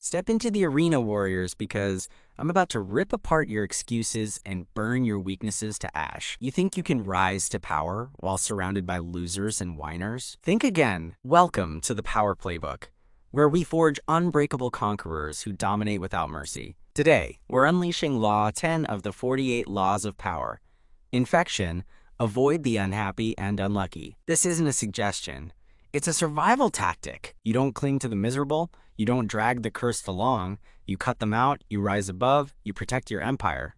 Step into the arena, warriors, because I'm about to rip apart your excuses and burn your weaknesses to ash. You think you can rise to power while surrounded by losers and whiners? Think again. Welcome to the Power Playbook, where we forge unbreakable conquerors who dominate without mercy. Today, we're unleashing Law 10 of the 48 Laws of Power. Infection: avoid the unhappy and unlucky. This isn't a suggestion. It's a survival tactic. You don't cling to the miserable. You don't drag the cursed along. You cut them out. You rise above. You protect your empire.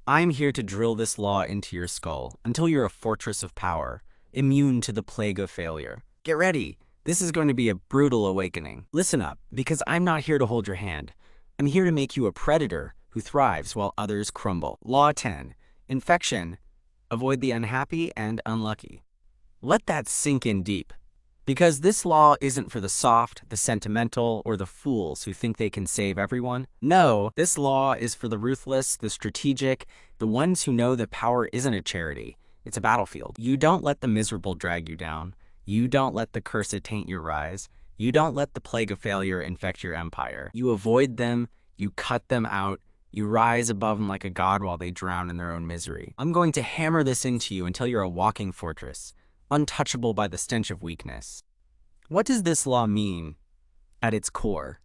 I'm here to drill this law into your skull until you're a fortress of power, immune to the plague of failure. Get ready. This is going to be a brutal awakening. Listen up, because I'm not here to hold your hand. I'm here to make you a predator who thrives while others crumble. Law 10. Infection: avoid the unhappy and unlucky. Let that sink in deep. Because this law isn't for the soft, the sentimental, or the fools who think they can save everyone. No, this law is for the ruthless, the strategic, the ones who know that power isn't a charity. It's a battlefield. You don't let the miserable drag you down. You don't let the cursed taint your rise. You don't let the plague of failure infect your empire. You avoid them. You cut them out. You rise above them like a god while they drown in their own misery. I'm going to hammer this into you until you're a walking fortress, untouchable by the stench of weakness. What does this law mean at its core?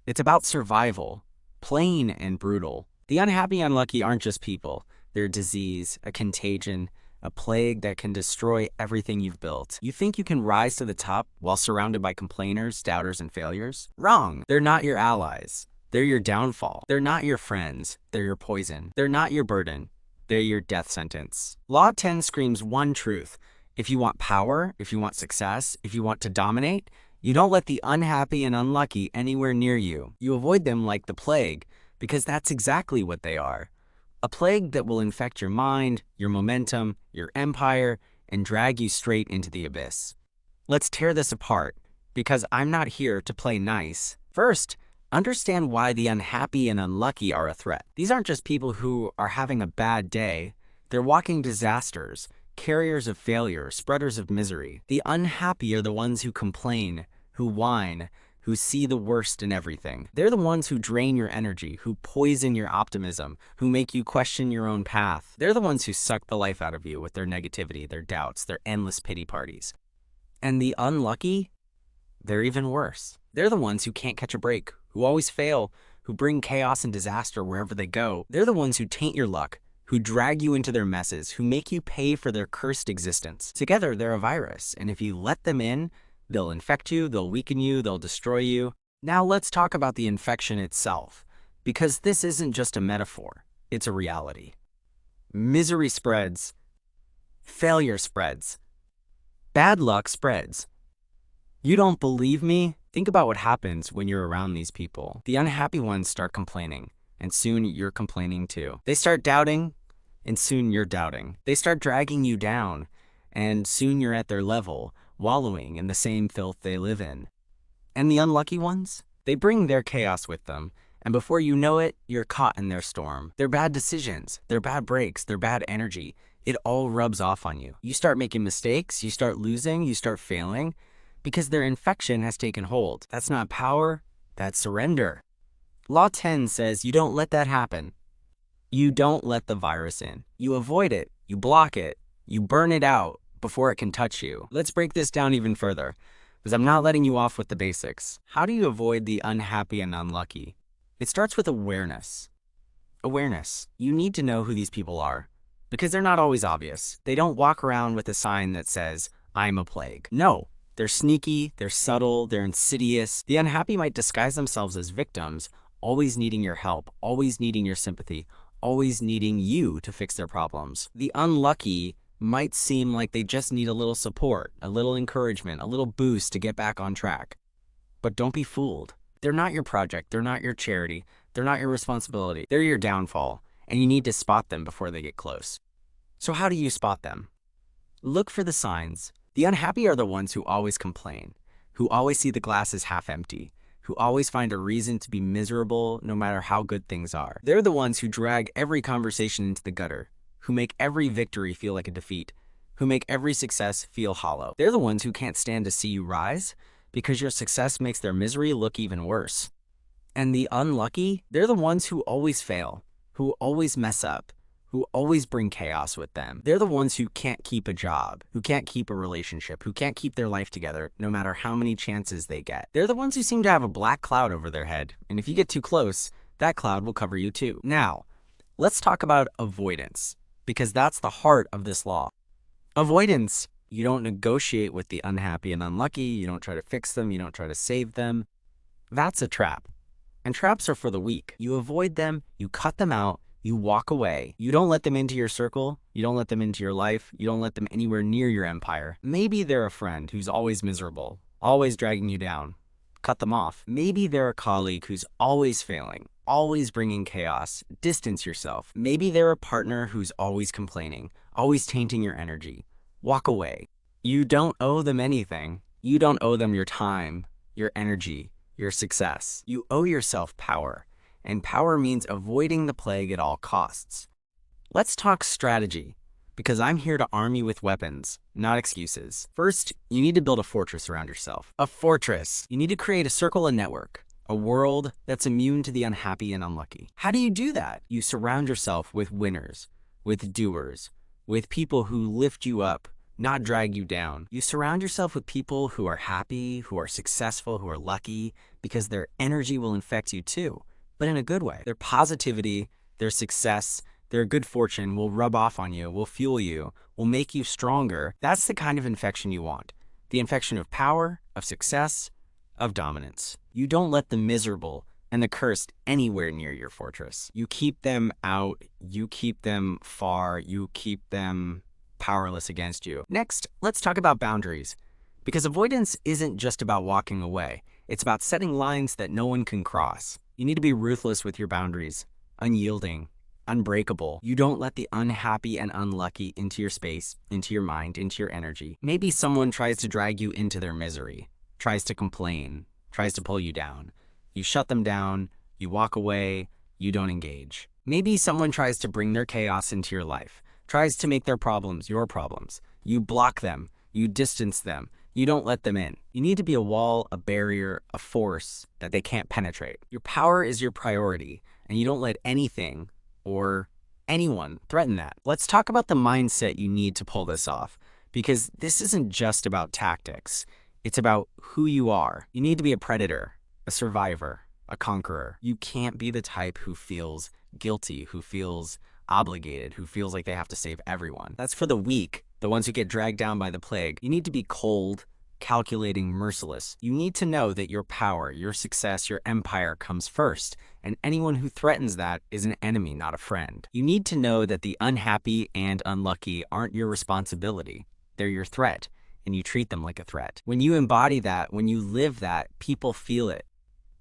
It's about survival, plain and brutal. The unhappy and unlucky aren't just people. They're a disease, a contagion, a plague that can destroy everything you've built. You think you can rise to the top while surrounded by complainers, doubters, and failures? Wrong. They're not your allies. They're your downfall. They're not your friends. They're your poison. They're not your burden. They're your death sentence. Law 10 screams one truth. If you want power, if you want success, if you want to dominate, you don't let the unhappy and unlucky anywhere near you. You avoid them like the plague, because that's exactly what they are. A plague that will infect your mind, your momentum, your empire, and drag you straight into the abyss. Let's tear this apart, because I'm not here to play nice. First, understand why the unhappy and unlucky are a threat. These aren't just people who are having a bad day. They're walking disasters, carriers of failure, spreaders of misery. The unhappy are the ones who complain, who whine, who see the worst in everything. They're the ones who drain your energy, who poison your optimism, who make you question your own path. They're the ones who suck the life out of you with their negativity, their doubts, their endless pity parties. And the unlucky? They're even worse. They're the ones who can't catch a break, who always fail, who bring chaos and disaster wherever they go. They're the ones who taint your luck, who drag you into their messes, who make you pay for their cursed existence. Together, they're a virus, and if you let them in, they'll infect you, they'll weaken you, they'll destroy you. Now let's talk about the infection itself, because this isn't just a metaphor, it's a reality. Misery spreads, failure spreads, bad luck spreads. You don't believe me? Think about what happens when you're around these people. The unhappy ones start complaining, and soon you're complaining too. They start doubting, and soon you're doubting. They start dragging you down, and soon you're at their level, wallowing in the same filth they live in. And the unlucky ones? They bring their chaos with them, and before you know it, you're caught in their storm. Their bad decisions, their bad breaks, their bad energy, it all rubs off on you. You start making mistakes, you start losing, you start failing, because their infection has taken hold. That's not power, that's surrender. Law 10 says you don't let that happen. You don't let the virus in. You avoid it, you block it, you burn it out before it can touch you. Let's break this down even further, because I'm not letting you off with the basics. How do you avoid the unhappy and unlucky? It starts with awareness. Awareness. You need to know who these people are, because they're not always obvious. They don't walk around with a sign that says, "I'm a plague." No. They're sneaky, they're subtle, they're insidious. The unhappy might disguise themselves as victims, always needing your help, always needing your sympathy, always needing you to fix their problems. The unlucky might seem like they just need a little support, a little encouragement, a little boost to get back on track. But don't be fooled. They're not your project, they're not your charity, they're not your responsibility, they're your downfall, and you need to spot them before they get close. So how do you spot them? Look for the signs. The unhappy are the ones who always complain, who always see the glass as half empty, who always find a reason to be miserable no matter how good things are. They're the ones who drag every conversation into the gutter, who make every victory feel like a defeat, who make every success feel hollow. They're the ones who can't stand to see you rise, because your success makes their misery look even worse. And the unlucky, they're the ones who always fail, who always mess up, who always bring chaos with them. They're the ones who can't keep a job, who can't keep a relationship, who can't keep their life together no matter how many chances they get. They're the ones who seem to have a black cloud over their head, and if you get too close, that cloud will cover you too. Now, let's talk about avoidance, because that's the heart of this law. Avoidance, you don't negotiate with the unhappy and unlucky, you don't try to fix them, you don't try to save them. That's a trap. And traps are for the weak. You avoid them, you cut them out, you walk away. You don't let them into your circle, you don't let them into your life, you don't let them anywhere near your empire. Maybe they're a friend who's always miserable, always dragging you down. Cut them off. Maybe they're a colleague who's always failing, always bringing chaos. Distance yourself. Maybe they're a partner who's always complaining, always tainting your energy. Walk away. You don't owe them anything. You don't owe them your time, your energy, your success. You owe yourself power, and power means avoiding the plague at all costs. Let's talk strategy, because I'm here to arm you with weapons, not excuses. First, you need to build a fortress around yourself. A fortress. You need to create a circle and network, a world that's immune to the unhappy and unlucky. How do you do that? You surround yourself with winners, with doers, with people who lift you up, not drag you down. You surround yourself with people who are happy, who are successful, who are lucky, because their energy will infect you too, but in a good way. Their positivity, their success, their good fortune will rub off on you, will fuel you, will make you stronger. That's the kind of infection you want. The infection of power, of success, of dominance. You don't let the miserable and the cursed anywhere near your fortress. You keep them out, you keep them far, you keep them powerless against you. Next, let's talk about boundaries, because avoidance isn't just about walking away. It's about setting lines that no one can cross. You need to be ruthless with your boundaries, unyielding, unbreakable. You don't let the unhappy and unlucky into your space, into your mind, into your energy. Maybe someone tries to drag you into their misery, tries to complain, tries to pull you down. You shut them down, you walk away, you don't engage. Maybe someone tries to bring their chaos into your life, tries to make their problems your problems. You block them, you distance them, you don't let them in. You need to be a wall, a barrier, a force that they can't penetrate. Your power is your priority, and you don't let anything or anyone threaten that. Let's talk about the mindset you need to pull this off, because this isn't just about tactics. It's about who you are. You need to be a predator, a survivor, a conqueror. You can't be the type who feels guilty, who feels obligated, who feels like they have to save everyone. That's for the weak, the ones who get dragged down by the plague. You need to be cold, calculating, merciless. You need to know that your power, your success, your empire comes first, and anyone who threatens that is an enemy, not a friend. You need to know that the unhappy and unlucky aren't your responsibility. They're your threat, and you treat them like a threat. When you embody that, when you live that, people feel it.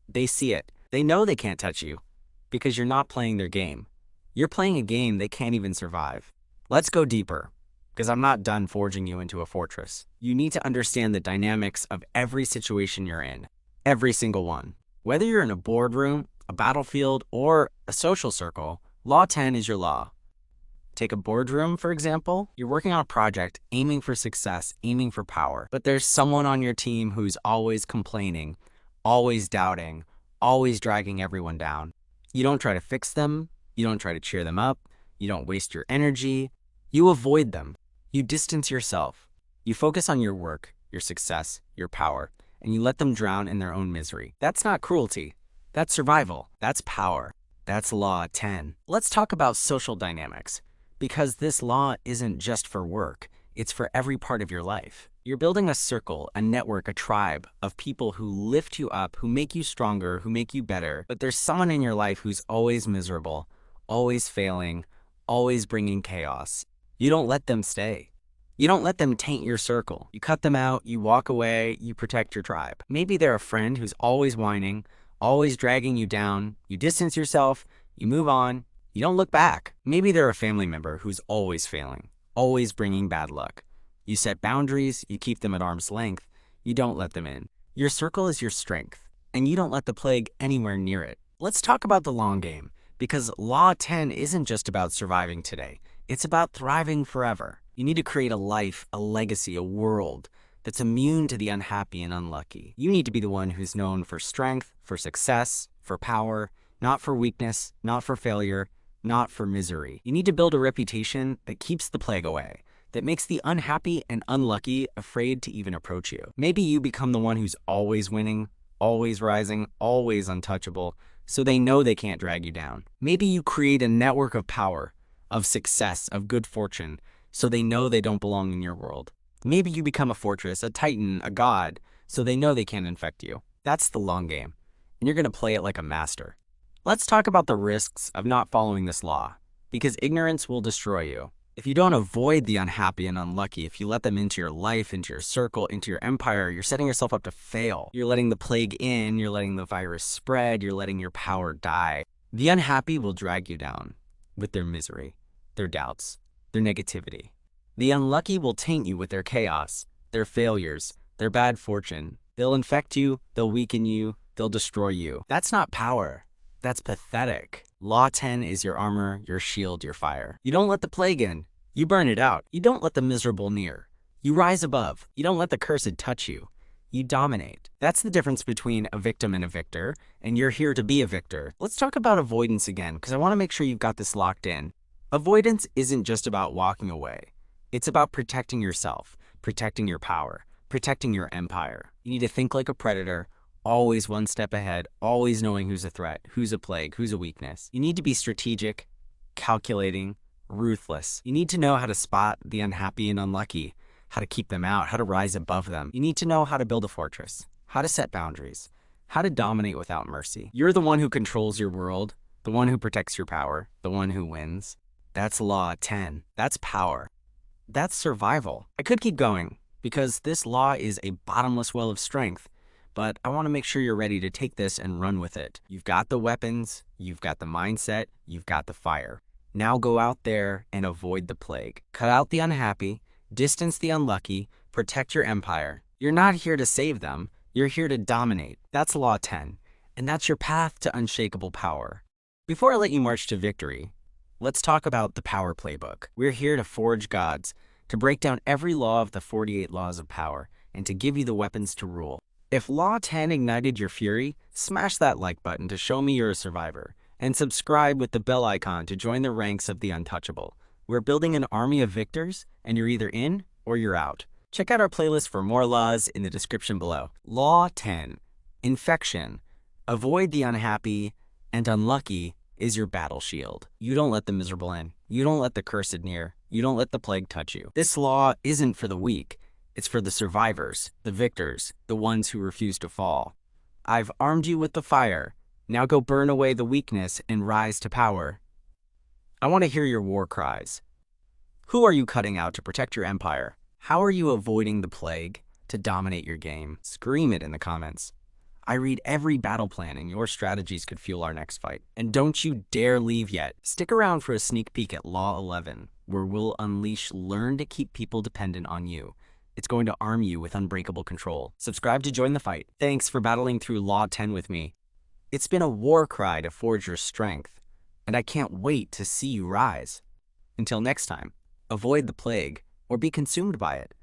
They see it. They know they can't touch you because you're not playing their game. You're playing a game they can't even survive. Let's go deeper, because I'm not done forging you into a fortress. You need to understand the dynamics of every situation you're in, every single one. Whether you're in a boardroom, a battlefield, or a social circle, Law 10 is your law. Take a boardroom, for example. You're working on a project, aiming for success, aiming for power, but there's someone on your team who's always complaining, always doubting, always dragging everyone down. You don't try to fix them. You don't try to cheer them up. You don't waste your energy. You avoid them. You distance yourself. You focus on your work, your success, your power, and you let them drown in their own misery. That's not cruelty. That's survival. That's power. That's Law 10. Let's talk about social dynamics, because this law isn't just for work. It's for every part of your life. You're building a circle, a network, a tribe of people who lift you up, who make you stronger, who make you better. But there's someone in your life who's always miserable, always failing, always bringing chaos. You don't let them stay. You don't let them taint your circle. You cut them out, you walk away, you protect your tribe. Maybe they're a friend who's always whining, always dragging you down. You distance yourself, you move on, you don't look back. Maybe they're a family member who's always failing, always bringing bad luck. You set boundaries, you keep them at arm's length, you don't let them in. Your circle is your strength, and you don't let the plague anywhere near it. Let's talk about the long game, because Law 10 isn't just about surviving today. It's about thriving forever. You need to create a life, a legacy, a world that's immune to the unhappy and unlucky. You need to be the one who's known for strength, for success, for power, not for weakness, not for failure, not for misery. You need to build a reputation that keeps the plague away, that makes the unhappy and unlucky afraid to even approach you. Maybe you become the one who's always winning, always rising, always untouchable, so they know they can't drag you down. Maybe you create a network of power, of success, of good fortune, so they know they don't belong in your world. Maybe you become a fortress, a titan, a god, so they know they can't infect you. That's the long game, and you're going to play it like a master. Let's talk about the risks of not following this law, because ignorance will destroy you. If you don't avoid the unhappy and unlucky, if you let them into your life, into your circle, into your empire, you're setting yourself up to fail. You're letting the plague in, you're letting the virus spread, you're letting your power die. The unhappy will drag you down with their misery, their doubts, their negativity. The unlucky will taint you with their chaos, their failures, their bad fortune. They'll infect you, they'll weaken you, they'll destroy you. That's not power. That's pathetic. Law 10 is your armor, your shield, your fire. You don't let the plague in. You burn it out. You don't let the miserable near. You rise above. You don't let the cursed touch you. You dominate. That's the difference between a victim and a victor, and you're here to be a victor. Let's talk about avoidance again, because I want to make sure you've got this locked in. Avoidance isn't just about walking away. It's about protecting yourself, protecting your power, protecting your empire. You need to think like a predator, always one step ahead, always knowing who's a threat, who's a plague, who's a weakness. You need to be strategic, calculating, ruthless. You need to know how to spot the unhappy and unlucky, how to keep them out, how to rise above them. You need to know how to build a fortress, how to set boundaries, how to dominate without mercy. You're the one who controls your world, the one who protects your power, the one who wins. That's Law 10. That's power. That's survival. I could keep going, because this law is a bottomless well of strength, but I want to make sure you're ready to take this and run with it. You've got the weapons, you've got the mindset, you've got the fire. Now go out there and avoid the plague. Cut out the unhappy, distance the unlucky, protect your empire. You're not here to save them, you're here to dominate. That's Law 10, and that's your path to unshakable power. Before I let you march to victory, let's talk about the Power Playbook. We're here to forge gods, to break down every law of the 48 laws of power, and to give you the weapons to rule. If Law 10 ignited your fury, smash that like button to show me you're a survivor, and subscribe with the bell icon to join the ranks of the untouchable. We're building an army of victors, and you're either in or you're out. Check out our playlist for more laws in the description below. Law 10, infection. Avoid the unhappy and unlucky is your battle shield. You don't let the miserable in. You don't let the cursed near. You don't let the plague touch you. This law isn't for the weak. It's for the survivors, the victors, the ones who refuse to fall. I've armed you with the fire. Now go burn away the weakness and rise to power. I want to hear your war cries. Who are you cutting out to protect your empire? How are you avoiding the plague to dominate your game? Scream it in the comments. I read every battle plan, and your strategies could fuel our next fight. And don't you dare leave yet. Stick around for a sneak peek at Law 11, where we'll unleash learn to keep people dependent on you. It's going to arm you with unbreakable control. Subscribe to join the fight. Thanks for battling through Law 10 with me. It's been a war cry to forge your strength, and I can't wait to see you rise. Until next time, avoid the plague or be consumed by it.